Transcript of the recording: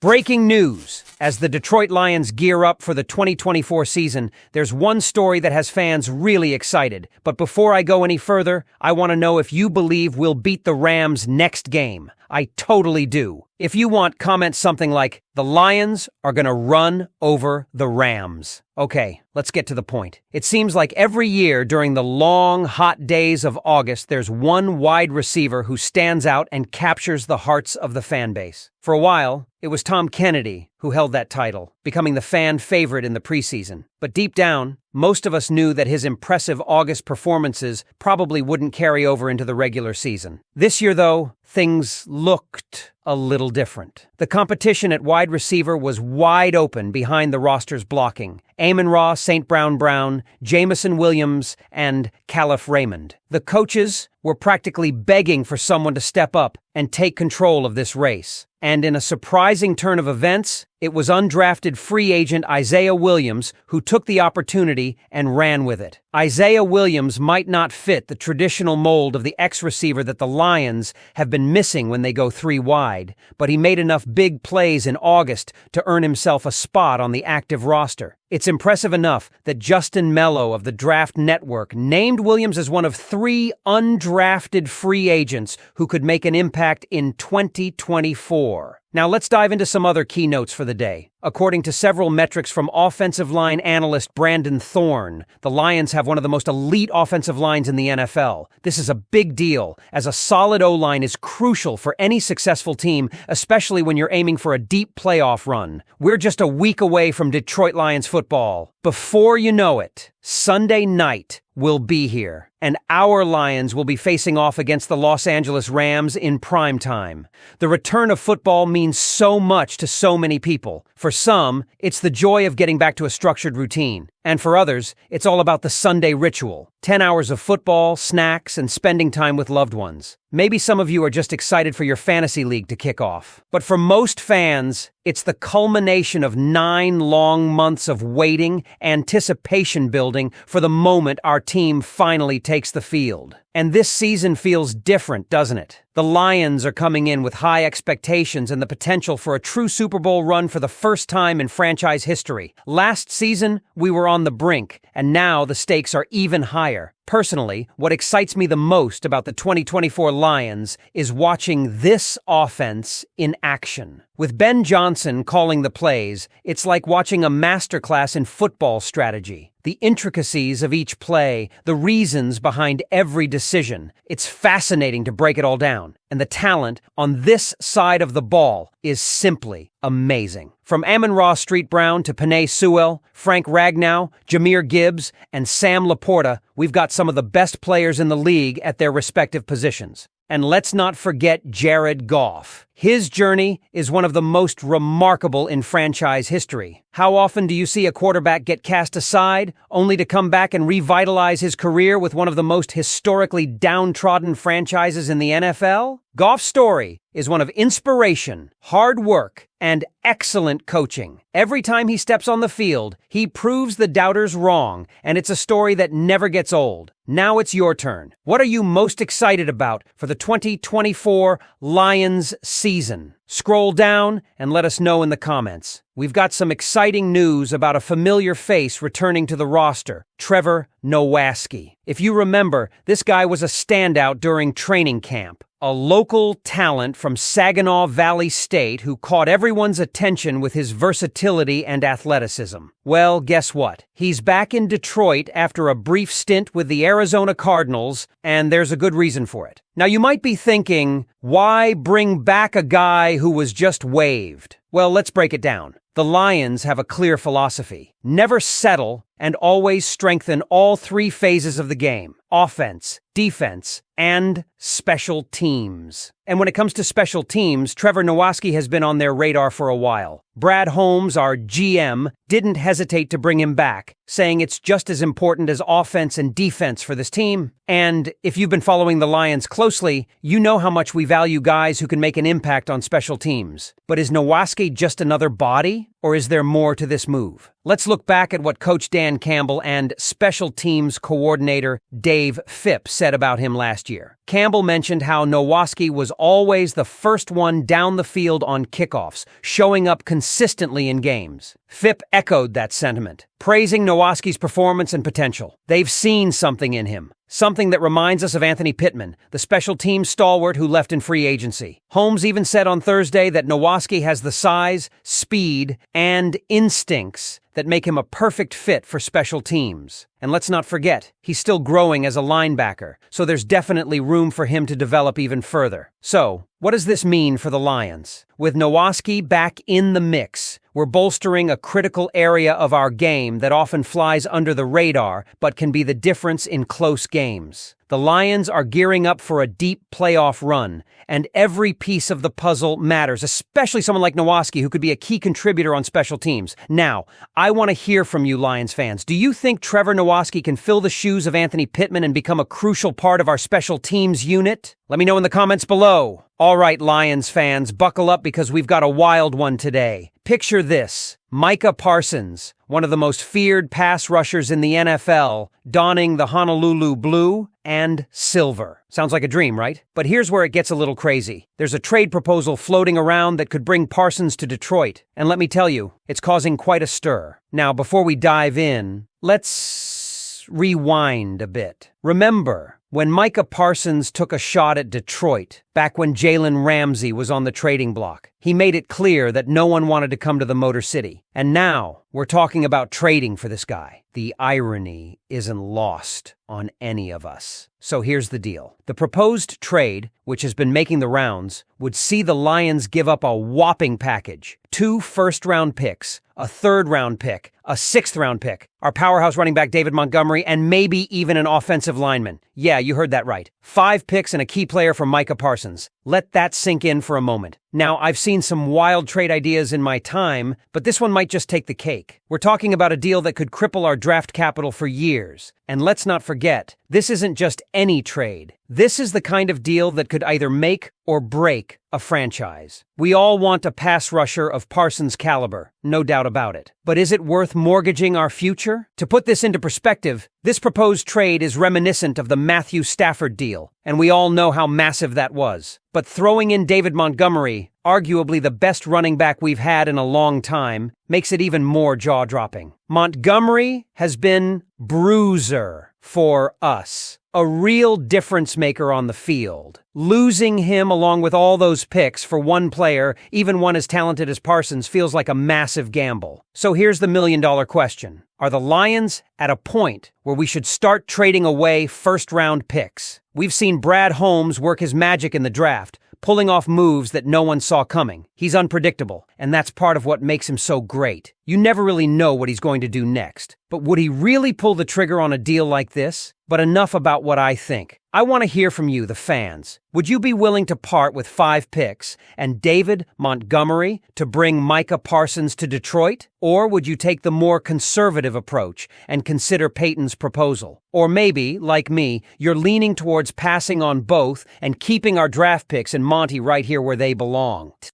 Breaking news! As the Detroit Lions gear up for the 2024 season, there's one story that has fans really excited. But before I go any further, I want to know if you believe we'll beat the Rams next game. I totally do. If you want, comment something like, "The Lions are gonna run over the Rams." Okay, let's get to the point. It seems like every year during the long, hot days of August, there's one wide receiver who stands out and captures the hearts of the fan base. For a while, it was Tom Kennedy who held that title, becoming the fan favorite in the preseason. But deep down, most of us knew that his impressive August performances probably wouldn't carry over into the regular season. This year, though, things looked a little different. The competition at wide receiver was wide open behind the roster's blocking. Amon-Ra, St. Brown, Jamison Williams, and Caliph Raymond. The coaches were practically begging for someone to step up and take control of this race. And in a surprising turn of events, it was undrafted free agent Isaiah Williams who took the opportunity and ran with it. Isaiah Williams might not fit the traditional mold of the X-receiver that the Lions have been missing when they go three wide, but he made enough big plays in August to earn himself a spot on the active roster. It's impressive enough that Justin Mello of the Draft Network named Williams as one of three undrafted free agents who could make an impact in 2024. Now let's dive into some other keynotes for the day. According to several metrics from offensive line analyst Brandon Thorne, the Lions have one of the most elite offensive lines in the NFL. This is a big deal, as a solid O-line is crucial for any successful team, especially when you're aiming for a deep playoff run. We're just a week away from Detroit Lions football. Before you know it, Sunday night will be here, and our Lions will be facing off against the Los Angeles Rams in prime time. The return of football means so much to so many people. For some, it's the joy of getting back to a structured routine. And for others, it's all about the Sunday ritual. 10 hours of football, snacks, and spending time with loved ones. Maybe some of you are just excited for your fantasy league to kick off. But for most fans, it's the culmination of 9 long months of waiting, anticipation building for the moment our team finally takes the field. And this season feels different, doesn't it? The Lions are coming in with high expectations and the potential for a true Super Bowl run for the first time in franchise history. Last season, we were on the brink, and now the stakes are even higher. Personally, what excites me the most about the 2024 Lions is watching this offense in action. With Ben Johnson calling the plays, it's like watching a masterclass in football strategy. The intricacies of each play, the reasons behind every decision. It's fascinating to break it all down. And the talent on this side of the ball is simply amazing. From Amon-Ra St. Brown to Penei Sewell, Frank Ragnow, Jahmyr Gibbs, and Sam Laporta, we've got some of the best players in the league at their respective positions. And let's not forget Jared Goff. His journey is one of the most remarkable in franchise history. How often do you see a quarterback get cast aside, only to come back and revitalize his career with one of the most historically downtrodden franchises in the NFL? Goff's story is one of inspiration, hard work, and excellent coaching. Every time he steps on the field, he proves the doubters wrong, and it's a story that never gets old. Now it's your turn. What are you most excited about for the 2024 Lions season? Scroll down and let us know in the comments. We've got some exciting news about a familiar face returning to the roster, Trevor Nowaske. If you remember, this guy was a standout during training camp. A local talent from Saginaw Valley State who caught everyone's attention with his versatility and athleticism. Well, guess what? He's back in Detroit after a brief stint with the Arizona Cardinals, and there's a good reason for it. Now, you might be thinking, why bring back a guy who was just waived? Well, let's break it down. The Lions have a clear philosophy. Never settle and always strengthen all three phases of the game: offense, defense, and special teams. And when it comes to special teams, Trevor Nowaske has been on their radar for a while. Brad Holmes, our GM, didn't hesitate to bring him back, saying it's just as important as offense and defense for this team. And if you've been following the Lions closely, you know how much we value guys who can make an impact on special teams. But is Nowaske just another body, or is there more to this move? Let's look back at what Coach Dan Campbell and special teams coordinator Dave Phipp said about him last last year. Campbell mentioned how Nowaski was always the first one down the field on kickoffs, showing up consistently in games. FIP echoed that sentiment, praising Nowaski's performance and potential. They've seen something in him. Something that reminds us of Anthony Pittman, the special teams stalwart who left in free agency. Holmes even said on Thursday that Nowaski has the size, speed, and instincts that make him a perfect fit for special teams. And let's not forget, he's still growing as a linebacker, so there's definitely room for him to develop even further. So, what does this mean for the Lions? With Nowaski back in the mix, we're bolstering a critical area of our game that often flies under the radar but can be the difference in close games. The Lions are gearing up for a deep playoff run, and every piece of the puzzle matters, especially someone like Nowaski, who could be a key contributor on special teams. Now, I want to hear from you Lions fans. Do you think Trevor Nowaski can fill the shoes of Anthony Pittman and become a crucial part of our special teams unit? Let me know in the comments below. All right, Lions fans, buckle up because we've got a wild one today. Picture this. Micah Parsons, one of the most feared pass rushers in the NFL, donning the Honolulu blue and silver. Sounds like a dream, right? But here's where it gets a little crazy. There's a trade proposal floating around that could bring Parsons to Detroit. And let me tell you, it's causing quite a stir. Now, before we dive in, let's rewind a bit. Remember when Micah Parsons took a shot at Detroit, back when Jalen Ramsey was on the trading block? He made it clear that no one wanted to come to the Motor City. And now, we're talking about trading for this guy. The irony isn't lost on any of us. So here's the deal. The proposed trade, which has been making the rounds, would see the Lions give up a whopping package. 2 first-round picks, a 3rd-round pick, a 6th-round pick, our powerhouse running back David Montgomery, and maybe even an offensive lineman. Yeah, you heard that right. 5 picks and a key player from Micah Parsons. Let that sink in for a moment. Now, I've seen some wild trade ideas in my time, but this one might just take the cake. We're talking about a deal that could cripple our draft capital for years. And let's not forget, this isn't just any trade. This is the kind of deal that could either make or break a franchise. We all want a pass rusher of Parsons' caliber, no doubt about it. But is it worth mortgaging our future? To put this into perspective, this proposed trade is reminiscent of the Matthew Stafford deal, and we all know how massive that was. But throwing in David Montgomery, arguably the best running back we've had in a long time, makes it even more jaw-dropping. Montgomery has been bruiser for us. A real difference maker on the field. Losing him along with all those picks for one player, even one as talented as Parsons, feels like a massive gamble. So here's the million-dollar question. Are the Lions at a point where we should start trading away first-round picks? We've seen Brad Holmes work his magic in the draft, pulling off moves that no one saw coming. He's unpredictable, and that's part of what makes him so great. You never really know what he's going to do next. But would he really pull the trigger on a deal like this? But enough about what I think. I want to hear from you, the fans. Would you be willing to part with 5 picks and David Montgomery to bring Micah Parsons to Detroit? Or would you take the more conservative approach and consider Peyton's proposal? Or maybe, like me, you're leaning towards passing on both and keeping our draft picks and Monty right here where they belong.